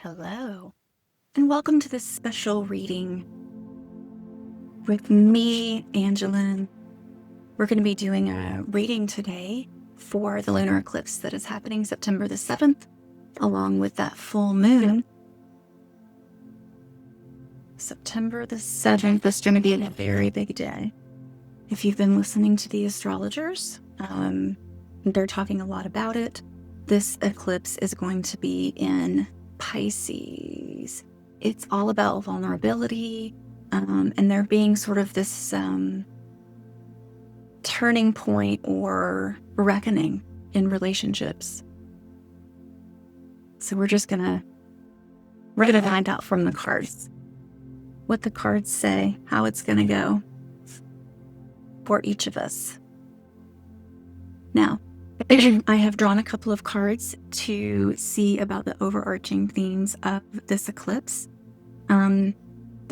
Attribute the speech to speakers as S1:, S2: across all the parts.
S1: Hello, and welcome to this special reading with me, Angelyn. We're going to be doing a reading today for the lunar eclipse that is happening September the 7th, along with that full moon. September the 7th is going to be a very big day. If you've been listening to the astrologers, they're talking a lot about it. This eclipse is going to be in Pisces. It's all about vulnerability, and there being sort of this turning point or reckoning in relationships. So we're gonna find out from the cards what the cards say, how it's gonna go for each of us. Now, I have drawn a couple of cards to see about the overarching themes of this eclipse. The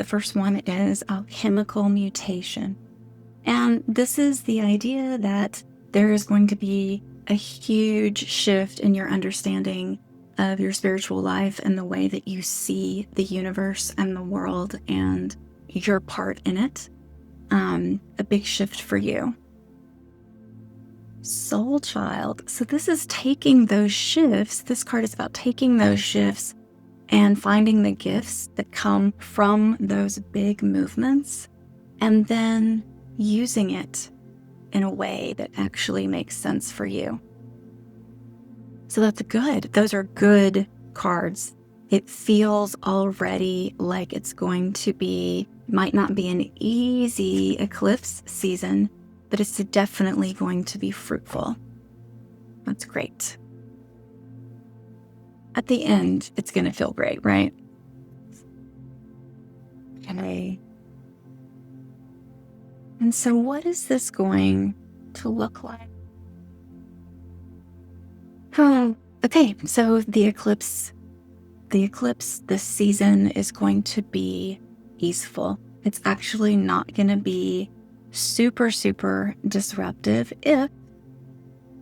S1: first one is alchemical mutation. And this is the idea that there is going to be a huge shift in your understanding of your spiritual life and the way that you see the universe and the world and your part in it. A big shift for you. Soul child. So this is taking those shifts. This card is about taking those shifts and finding the gifts that come from those big movements and then using it in a way that actually makes sense for you. So that's good. Those are good cards. It feels already like it's going to be, might not be an easy eclipse season, but it's definitely going to be fruitful. That's great. At the end, it's going to feel great, right? Okay. And so what is this going to look like? Okay, so the eclipse this season is going to be easeful. It's actually not going to be super disruptive if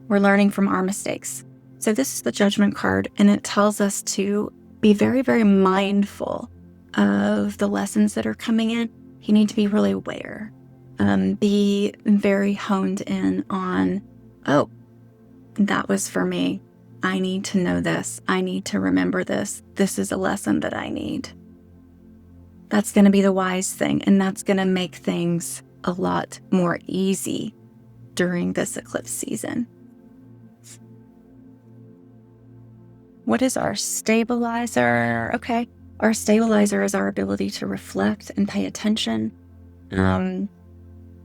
S1: we're learning from our mistakes. So this is the Judgment card, and it tells us to be very mindful of the lessons that are coming in. You need to be really aware. Be very honed in on, oh, that was for me. I need to know this. I need to remember this. This is a lesson that I need. That's going to be the wise thing, and that's going to make things a lot more easy during this eclipse season. What is our stabilizer? Okay, our stabilizer is our ability to reflect and pay attention.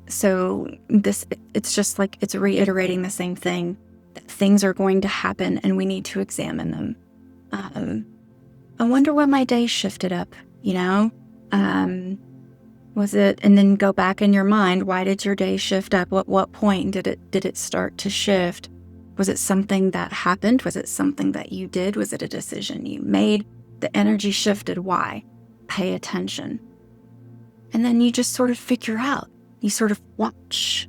S1: So it's just like it's reiterating the same thing, that things are going to happen and we need to examine them. I wonder when my day shifted up, was it, and then go back in your mind, why did your day shift up? What point did it start to shift? Was it something that happened? Was it something that you did? Was it a decision you made? The energy shifted. Why? Pay attention. And then you just sort of figure out. You sort of watch,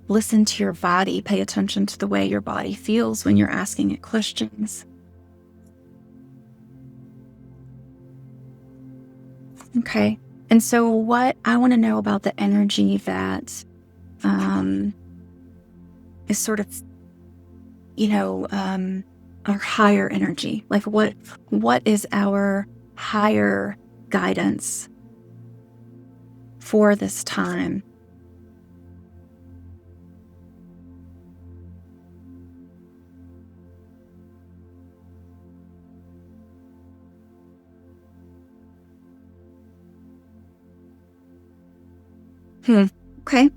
S1: listen to your body, pay attention to the way your body feels when you're asking it questions. Okay. And so what I want to know about the energy that is sort of, our higher energy. Like what is our higher guidance for this time? Okay.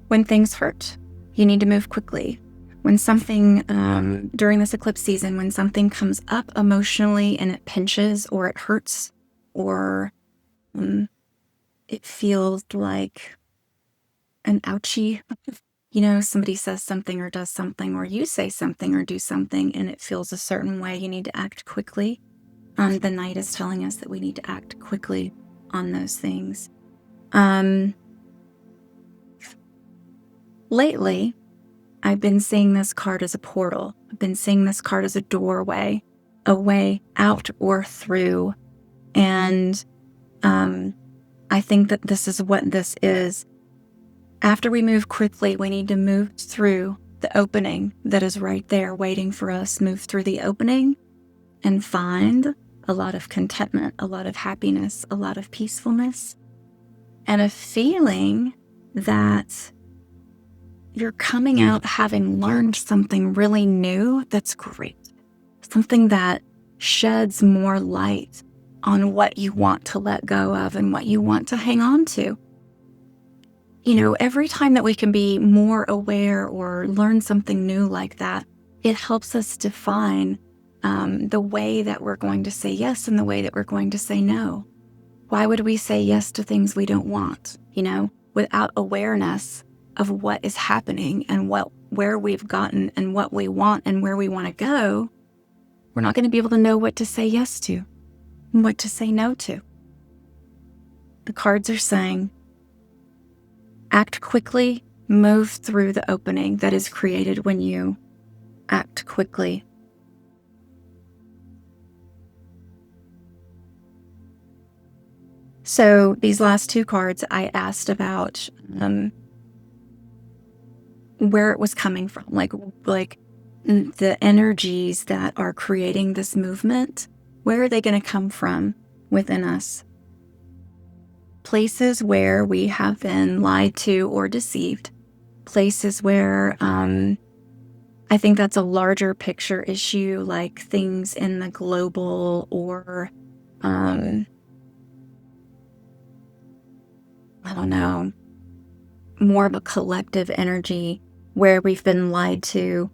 S1: When things hurt, you need to move quickly. When something, during this eclipse season, when something comes up emotionally and it pinches or it hurts or it feels like an ouchie, somebody says something or does something, or you say something or do something and it feels a certain way, you need to act quickly. The night is telling us that we need to act quickly on those things. Lately, I've been seeing this card as a portal. I've been seeing this card as a doorway, a way out or through. And I think that this is what this is. After we move quickly, we need to move through the opening that is right there waiting for us. Move through the opening and find a lot of contentment, a lot of happiness, a lot of peacefulness, and a feeling that you're coming out having learned something really new that's great. Something that sheds more light on what you want to let go of and what you want to hang on to. You know, every time that we can be more aware or learn something new like that, it helps us define the way that we're going to say yes and the way that we're going to say no. Why would we say yes to things we don't want, you know, without awareness of what is happening and where we've gotten and what we want and where we want to go? We're not going to be able to know what to say yes to and what to say no to. The cards are saying, act quickly, move through the opening that is created when you act quickly. So these last two cards, I asked about where it was coming from, like the energies that are creating this movement. Where are they going to come from within us? Places where we have been lied to or deceived. Places where I think that's a larger picture issue, like things in the global or I don't know, more of a collective energy where we've been lied to.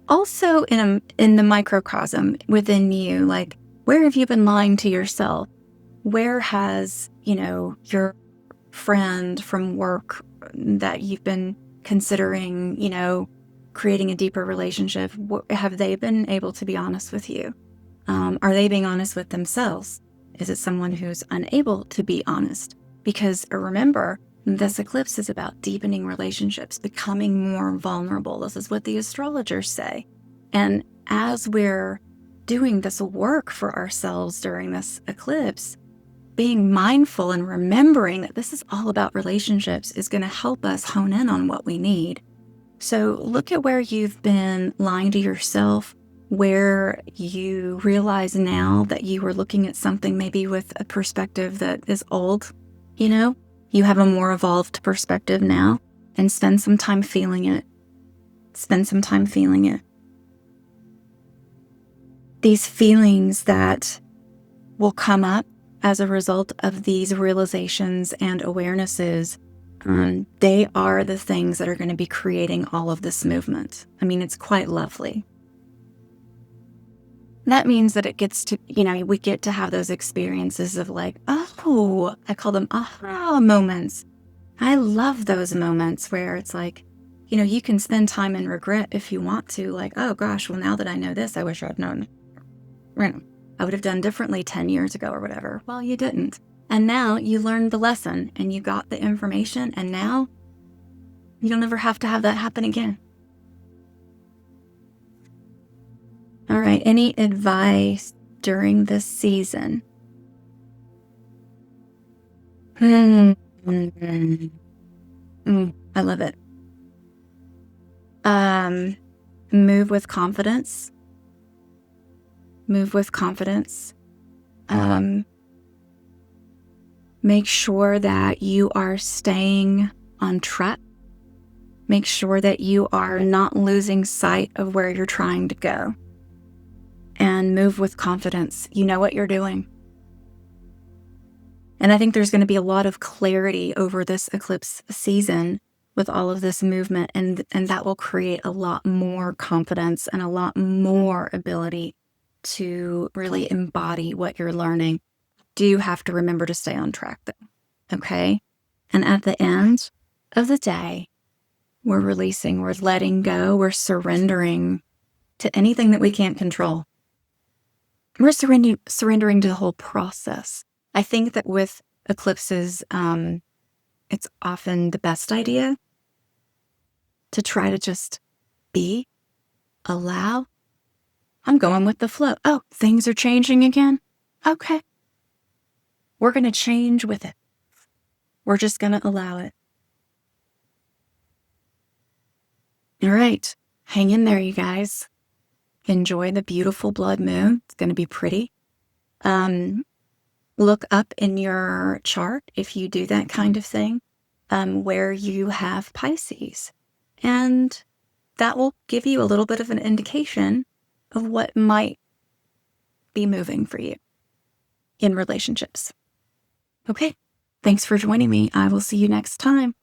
S1: Also in the microcosm within you, like where have you been lying to yourself? Where has, you know, your friend from work that you've been considering, you know, creating a deeper relationship, have they been able to be honest with you? Are they being honest with themselves? Is it someone who's unable to be honest? Because remember, this eclipse is about deepening relationships, becoming more vulnerable. This is what the astrologers say. And as we're doing this work for ourselves during this eclipse, being mindful and remembering that this is all about relationships is going to help us hone in on what we need. So look at where you've been lying to yourself, where you realize now that you were looking at something maybe with a perspective that is old. You know, you have a more evolved perspective now, and spend some time feeling it. Spend some time feeling it. These feelings that will come up as a result of these realizations and awarenesses, they are the things that are going to be creating all of this movement. I mean, it's quite lovely. That means that it gets to, you know, we get to have those experiences of like, oh, I call them aha moments. I love those moments where it's like, you know, you can spend time in regret if you want to, like, oh gosh, well, now that I know this, I wish I'd known. I would have done differently 10 years ago or whatever. Well, you didn't. And now you learned the lesson and you got the information, and now you don't ever have to have that happen again. All right, any advice during this season? I love it. Move with confidence. Move with confidence. Make sure that you are staying on track. Make sure that you are not losing sight of where you're trying to go. And move with confidence. You know what you're doing. And I think there's going to be a lot of clarity over this eclipse season with all of this movement, and that will create a lot more confidence and a lot more ability to really embody what you're learning. Do you have to remember to stay on track though? Okay? And at the end of the day, we're releasing, we're letting go, we're surrendering to anything that we can't control. We're surrendering to the whole process. I think that with eclipses, it's often the best idea to try to just be, allow. I'm going with the flow. Oh, things are changing again? Okay. We're going to change with it. We're just going to allow it. All right. Hang in there, you guys. Enjoy the beautiful blood moon. It's going to be pretty. Look up in your chart, if you do that kind of thing, where you have Pisces. And that will give you a little bit of an indication of what might be moving for you in relationships. Okay. Thanks for joining me. I will see you next time.